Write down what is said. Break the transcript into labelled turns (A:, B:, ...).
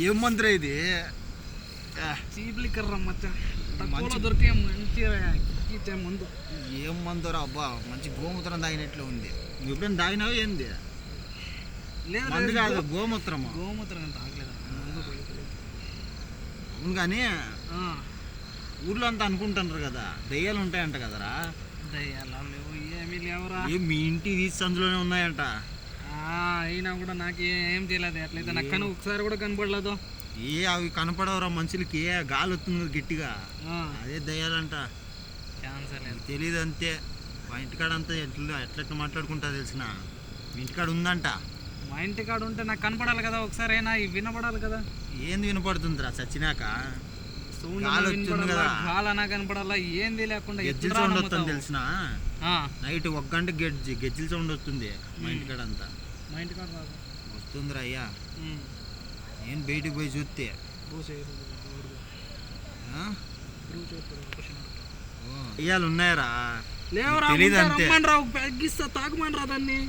A: ఏం మందురా ఇది?
B: Cheap liquor రమ్మచ్చ తక్కువలో దొరికే మంచి మందు.
A: ఏం మందురా అబ్బా, మంచి గోమూత్రం తాగినట్లు ఉంది. నువ్వు ఎప్పుడైనా తాగినావు ఏంది?
B: లేదు
A: మందు కాదు, గోమూత్రము.
B: గోమూత్రం తాగలేదు.
A: అవును కానీ ఊర్లో అంతా అనుకుంటున్నారు కదా దయ్యాలు ఉంటాయంట కదరా?
B: దయ్యాలు లేవు, ఏమీ లేవురా.
A: మీ ఇంటి తీసి అందులోనే ఉన్నాయంట.
B: అయినా కూడా నాకు ఏం చేయలేదు. అట్లయితే నాకు కానీ ఒకసారి కూడా కనపడలేదు.
A: అవి కనపడవరా మనుషులకి, గాలి వస్తుంది గట్టిగా, అదే దయ్యాలంట.
B: క్యాన్సర్ లేదు,
A: తెలీదు అంతే. మా ఇంటికాడ అంతా ఎట్లా మాట్లాడుకుంటా తెలిసిన. మీ ఇంటికాడ ఉందంట.
B: మా ఇంటికాడ ఉంటే నాకు కనపడాలి కదా ఒకసారి, అయినా వినపడాలి కదా.
A: ఏంది వినపడుతుందిరా చచ్చినాక?
B: గాలనా కనపడాలా, ఏంది లేకుండా
A: గెజ్జిల్ సౌండ్ వస్తుంది తెలిసిన. నైట్ 1 గంట గెజ్జిల్ సౌండ్ వస్తుంది మా ఇంటికాడ అంతా.
B: మా ఇంటికాడ రాదు,
A: వస్తుందిరా అయ్యా. నేను బయటికి పోయి చూస్తే అయ్యాలు ఉన్నాయరా?
B: లేవరా,
A: తెలీదు అంతే.
B: తాగమని రా దాన్ని.